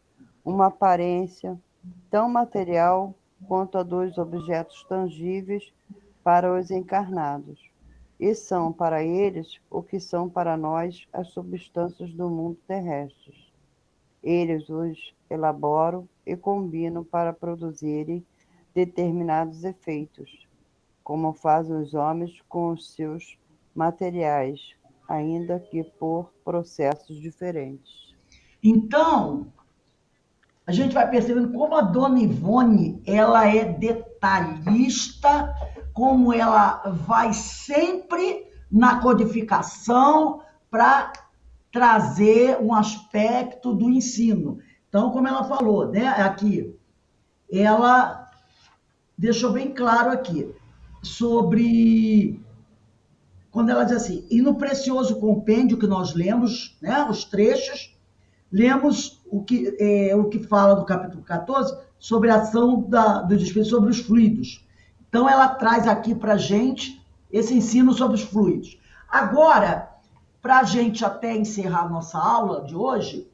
uma aparência tão material quanto a dos objetos tangíveis para os encarnados, e são para eles o que são para nós as substâncias do mundo terrestre. Eles os elaboram e combinam para produzirem determinados efeitos, como fazem os homens com os seus materiais, ainda que por processos diferentes. Então, a gente vai percebendo como a dona Ivone, ela é detalhista, como ela vai sempre na codificação para trazer um aspecto do ensino. Então, como ela falou, né, aqui, ela deixou bem claro aqui sobre quando ela diz assim, e no precioso compêndio que nós lemos, né, os trechos, lemos o que fala do capítulo 14 sobre a ação dos espíritos sobre os fluidos. Então, ela traz aqui para a gente esse ensino sobre os fluidos. Agora, para a gente até encerrar a nossa aula de hoje,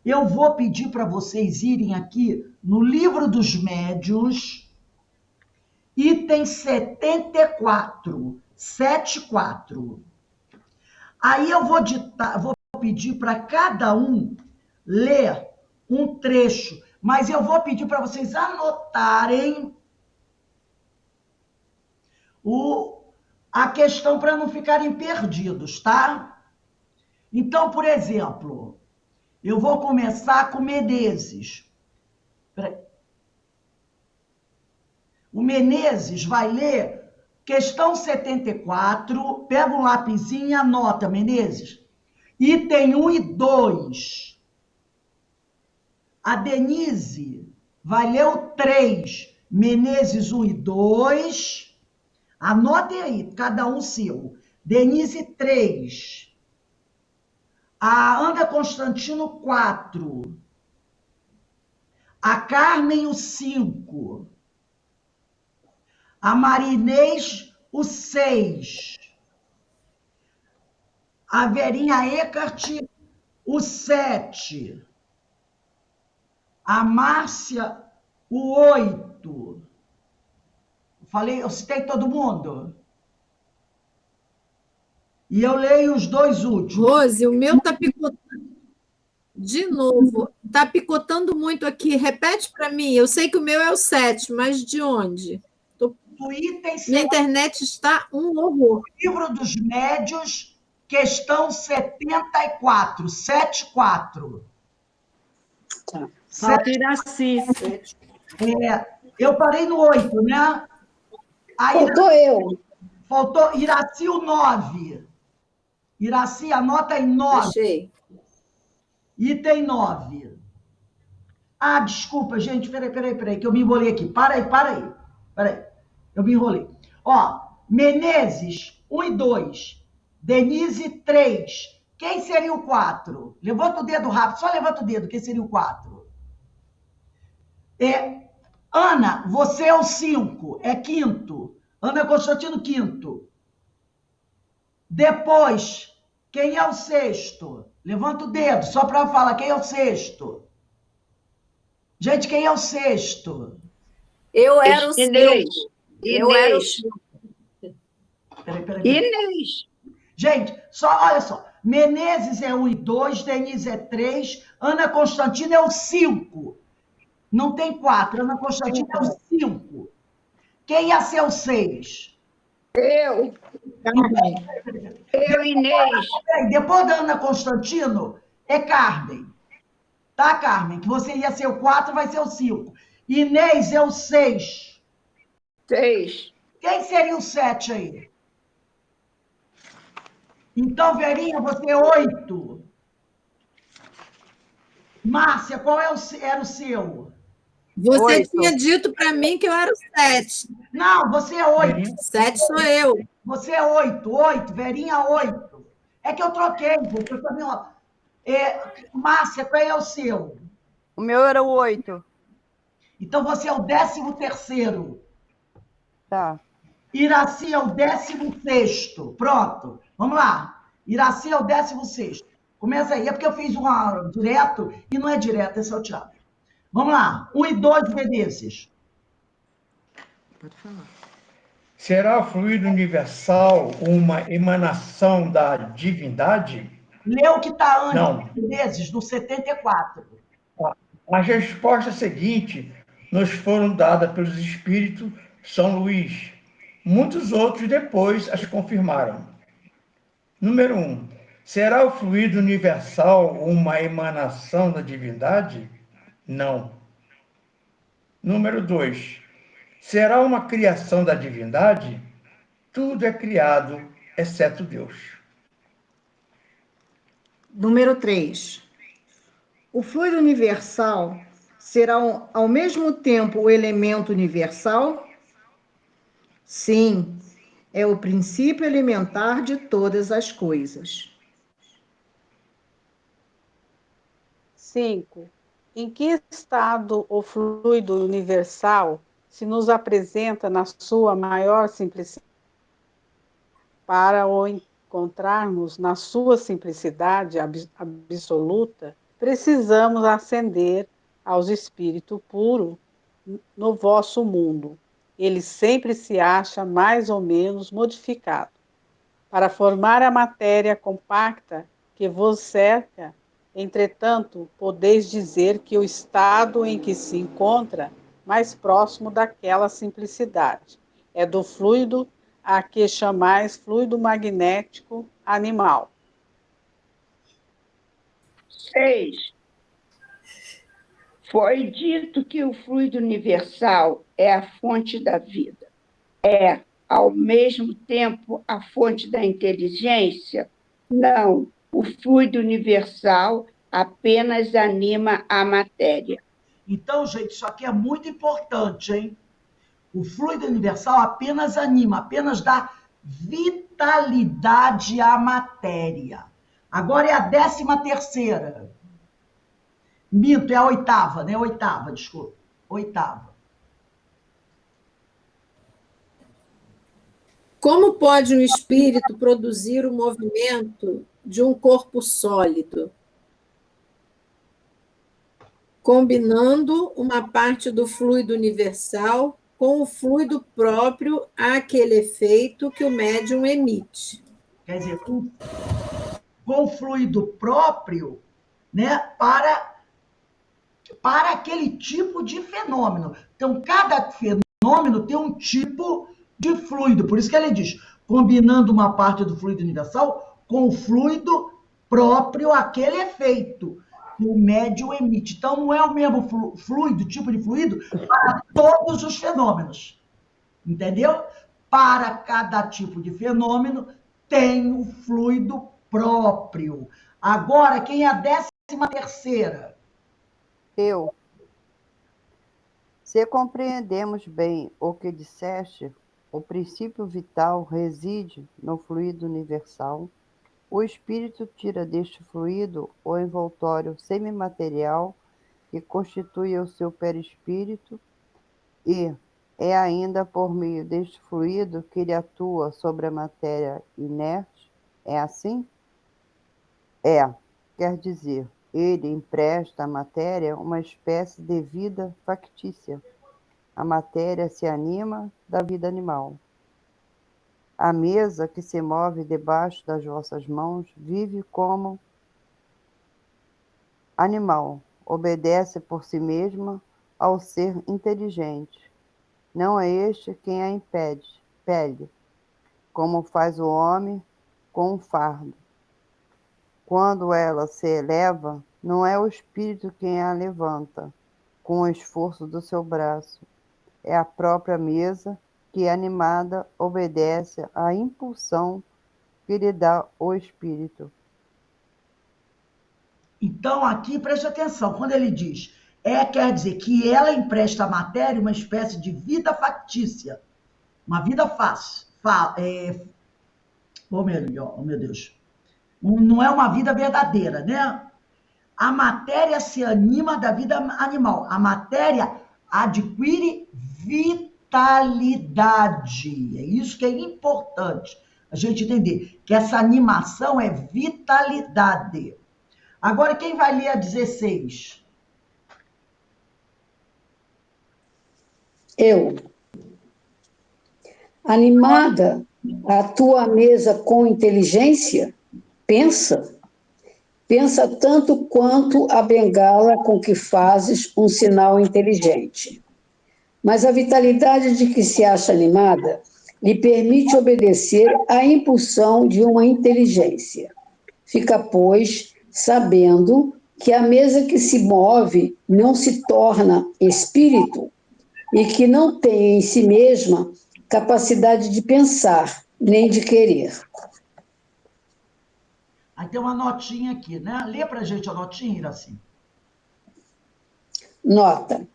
eu vou pedir para vocês irem aqui no Livro dos Médiuns, item 74, 74. Aí eu vou pedir para cada um ler um trecho, mas eu vou pedir para vocês anotarem a questão para não ficarem perdidos, tá? Então, por exemplo, eu vou começar com Menezes. O Menezes vai ler Questão 74, pega um lapisinho e anota, Menezes. Item 1 e 2. A Denise vai ler o 3, Menezes 1 e 2. Anotem aí, cada um seu. Denise 3. A Ana Constantino 4. A Carmen o 5. A Marinês o 6. A Verinha Eckert o 7. A Márcia o 8. Falei, eu citei todo mundo? E eu leio os dois últimos. Rose, o meu está picotando. De novo, está picotando muito aqui. Repete para mim. Eu sei que o meu é o 7, mas de onde? Do item Minha internet está um horror. Livro dos Médios, questão 74, 74. Tá. Falta Iraci. Eu parei no 8, né? Aí, Faltou eu. faltou Iraci o 9. Iraci, anota em 9. Achei. Item 9. Ah, desculpa, gente. Peraí, que eu me enrolei aqui. Para aí. Eu me enrolei. Ó, Menezes, 1 e 2. Denise, 3. Quem seria o 4? Levanta o dedo rápido, só levanta o dedo. Quem seria o 4? Ana, você é o 5. É quinto. Ana Constantino, quinto. Depois, quem é o sexto? Levanta o dedo, só para falar. Quem é o sexto? Gente, quem é o sexto? Eu era o 5. Inês. Eu era o Inês. 5. Peraí. Inês. Gente, olha só. Menezes é 1 e 2, Denise é 3, Ana Constantino é o 5. Não tem 4, Ana Constantino é o 5. Quem ia ser o 6? Eu. Carmen. Eu, Inês. Depois da Ana Constantino, é Carmen. Tá, Carmen? Que você ia ser o 4, vai ser o 5. Inês é o 6. 6. Quem seria o 7 aí? Então, Verinha, você é 8. Márcia, qual era o seu? Você 8. tinha dito para mim que eu era o 7. Não, você é 8. 7 sou eu. Você é 8. Verinha, 8. É que eu troquei, gente. Eu também, ó. Márcia, qual é o seu? O meu era o 8. Então, você é o 13º. Tá. Iraci é o 16º. Pronto. Vamos lá. Iraci é o 16º. Começa aí. É porque eu fiz uma direto e não é direto, esse é o teatro. Vamos lá. 1 e 2 Menezes. Pode falar. Será o fluido universal uma emanação da divindade? Lê o que está antes, Não. Menezes, do 74. As respostas seguintes nos foram dadas pelos espíritos São Luís. Muitos outros depois as confirmaram. Número 1. Será o fluido universal uma emanação da divindade? Não. Número 2. Será uma criação da divindade? Tudo é criado, exceto Deus. Número 3. O fluido universal será ao mesmo tempo o elemento universal? Sim, é o princípio elementar de todas as coisas. 5. Em que estado o fluido universal se nos apresenta na sua maior simplicidade? Para o encontrarmos na sua simplicidade absoluta, precisamos ascender aos espíritos puros no vosso mundo. Ele sempre se acha mais ou menos modificado. Para formar a matéria compacta que vos cerca, entretanto, podeis dizer que o estado em que se encontra mais próximo daquela simplicidade é do fluido a que chamais fluido magnético animal. 6. Foi dito que o fluido universal é a fonte da vida. É, ao mesmo tempo a fonte da inteligência? Não, o fluido universal apenas anima a matéria. Então, gente, isso aqui é muito importante, hein? O fluido universal apenas anima, apenas dá vitalidade à matéria. Agora é a 13ª. Minto, é a 8ª, né? 8ª, desculpa. 8ª. Como pode um espírito produzir o movimento de um corpo sólido? Combinando uma parte do fluido universal com o fluido próprio àquele efeito que o médium emite. Quer dizer, com fluido próprio, né, para aquele tipo de fenômeno. Então, cada fenômeno tem um tipo de fluido. Por isso que ele diz, combinando uma parte do fluido universal com o fluido próprio àquele efeito que o médium emite. Então, não é o mesmo fluido, tipo de fluido, para todos os fenômenos. Entendeu? Para cada tipo de fenômeno, tem o fluido próprio. Agora, quem é a 13ª? Eu. Se compreendemos bem o que disseste, o princípio vital reside no fluido universal. O espírito tira deste fluido o envoltório semimaterial que constitui o seu perispírito e é ainda por meio deste fluido que ele atua sobre a matéria inerte. É assim? É, quer dizer, ele empresta à matéria uma espécie de vida factícia. A matéria se anima da vida animal. A mesa que se move debaixo das vossas mãos vive como animal, obedece por si mesma ao ser inteligente. Não é este quem a impele, como faz o homem com um fardo. Quando ela se eleva, não é o espírito quem a levanta, com o esforço do seu braço. É a própria mesa que, animada, obedece à impulsão que lhe dá o espírito. Então, aqui, preste atenção, quando ele diz, quer dizer que ela empresta à matéria uma espécie de vida factícia, uma vida fácil. Oh, meu Deus. Não é uma vida verdadeira, né? A matéria se anima da vida animal. A matéria adquire vitalidade. É isso que é importante a gente entender, que essa animação é vitalidade. Agora, quem vai ler a 16? Eu. Animada, a tua mesa com inteligência? Pensa tanto quanto a bengala com que fazes um sinal inteligente. Mas a vitalidade de que se acha animada lhe permite obedecer à impulsão de uma inteligência. Fica, pois, sabendo que a mesa que se move não se torna espírito e que não tem em si mesma capacidade de pensar, nem de querer. Aí tem uma notinha aqui, né? Lê pra gente a notinha, Iraci. Nota.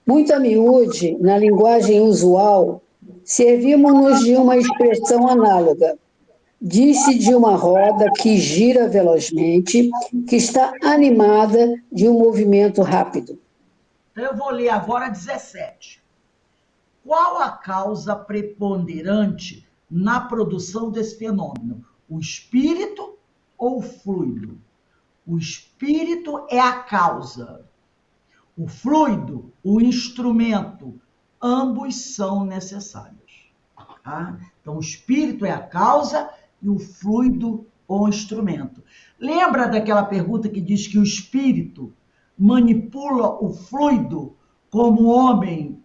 Muito a miúde, na linguagem usual, servimos-nos de uma expressão análoga. Diz-se de uma roda que gira velozmente, que está animada de um movimento rápido. Então, eu vou ler agora 17. Qual a causa preponderante na produção desse fenômeno? O espírito ou o fluido? O espírito é a causa. O fluido, o instrumento. Ambos são necessários. Tá? Então, o espírito é a causa e o fluido o instrumento. Lembra daquela pergunta que diz que o espírito manipula o fluido como o homem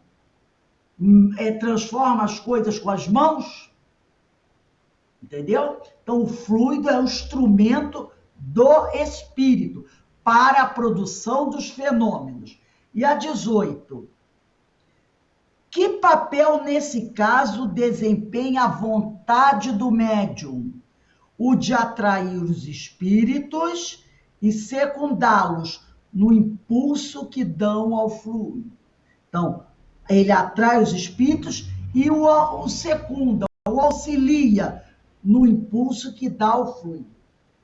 transforma as coisas com as mãos? Entendeu? Então, o fluido é o instrumento do espírito para a produção dos fenômenos. E a 18? Que papel, nesse caso, desempenha a vontade do médium? O de atrair os espíritos e secundá-los no impulso que dão ao fluido. Então, ele atrai os espíritos e o secunda, o auxilia no impulso que dá ao fluido.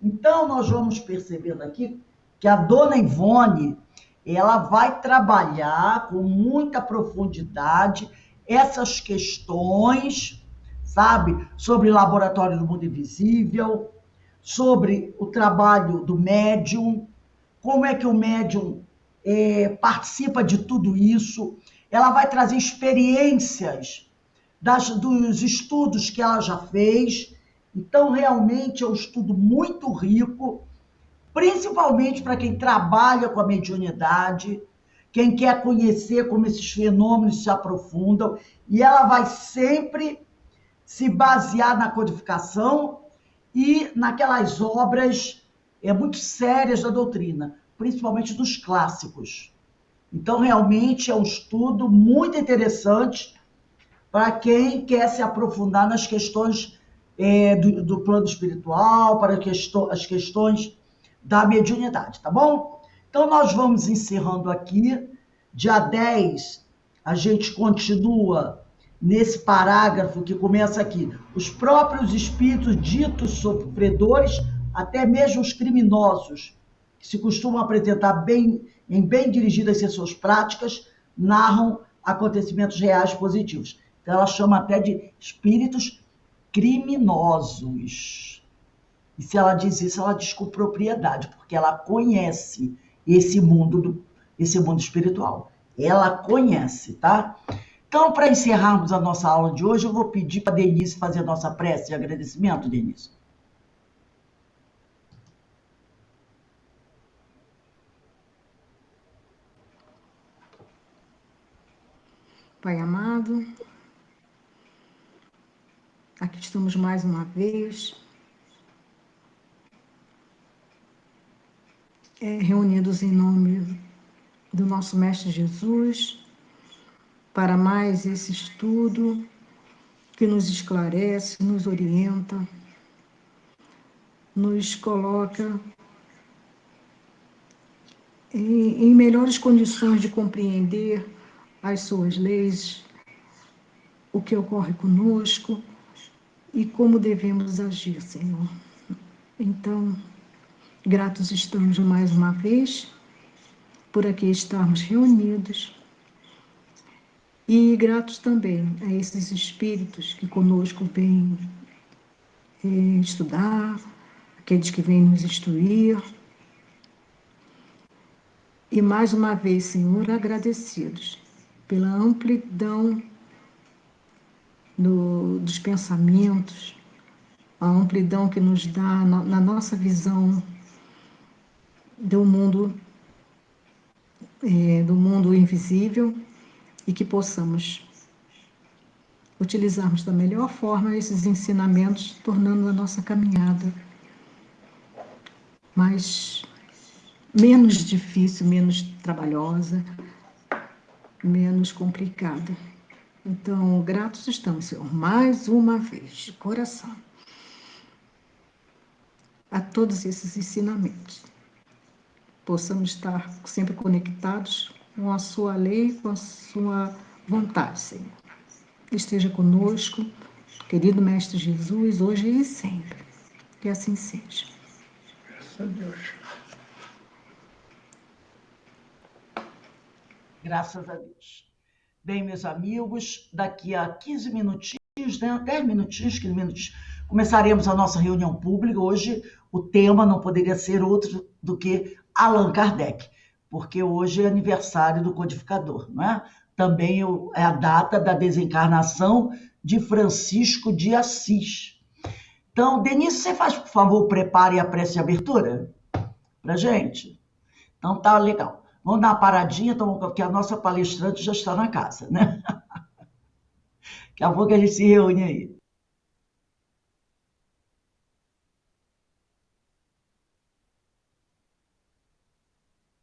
Então, nós vamos percebendo aqui que a dona Ivone, ela vai trabalhar com muita profundidade essas questões, sabe? Sobre laboratório do mundo invisível, sobre o trabalho do médium, como é que o médium participa de tudo isso. Ela vai trazer experiências dos estudos que ela já fez. Então, realmente é um estudo muito rico, principalmente para quem trabalha com a mediunidade, quem quer conhecer como esses fenômenos se aprofundam, e ela vai sempre se basear na codificação e naquelas obras muito sérias da doutrina, principalmente dos clássicos. Então, realmente é um estudo muito interessante para quem quer se aprofundar nas questões do plano espiritual, para as questões da mediunidade, tá bom? Então, nós vamos encerrando aqui. Dia 10, a gente continua nesse parágrafo que começa aqui. Os próprios espíritos ditos sofredores, até mesmo os criminosos, que se costumam apresentar em bem dirigidas sessões práticas, narram acontecimentos reais positivos. Então, ela chama até de espíritos criminosos. E se ela diz isso, ela diz com propriedade, porque ela conhece esse mundo espiritual. Ela conhece, tá? Então, para encerrarmos a nossa aula de hoje, eu vou pedir para a Denise fazer a nossa prece de agradecimento, Denise. Pai amado, aqui estamos mais uma vez, reunidos em nome do nosso Mestre Jesus, para mais esse estudo que nos esclarece, nos orienta, nos coloca em melhores condições de compreender as suas leis, o que ocorre conosco e como devemos agir, Senhor. Então, gratos estamos mais uma vez por aqui estarmos reunidos e gratos também a esses espíritos que conosco vêm estudar, aqueles que vêm nos instruir. E mais uma vez, Senhor, agradecidos pela amplidão dos pensamentos, a amplidão que nos dá na nossa visão do mundo invisível, e que possamos utilizarmos da melhor forma esses ensinamentos, tornando a nossa caminhada menos difícil, menos trabalhosa, menos complicada. Então, gratos estamos, Senhor, mais uma vez, de coração, a todos esses ensinamentos. Possamos estar sempre conectados com a sua lei, com a sua vontade, Senhor. Esteja conosco, querido Mestre Jesus, hoje e sempre. Que assim seja. Graças a Deus. Graças a Deus. Bem, meus amigos, daqui a 15 minutinhos, 10 minutinhos, 15 minutos, começaremos a nossa reunião pública. Hoje o tema não poderia ser outro do que Allan Kardec, porque hoje é aniversário do codificador, não é? Também é a data da desencarnação de Francisco de Assis. Então, Denise, você faz, por favor, prepare a prece de abertura para a gente? Então, tá legal. Vamos dar uma paradinha, porque a nossa palestrante já está na casa, né? Daqui a pouco a gente se reúne aí.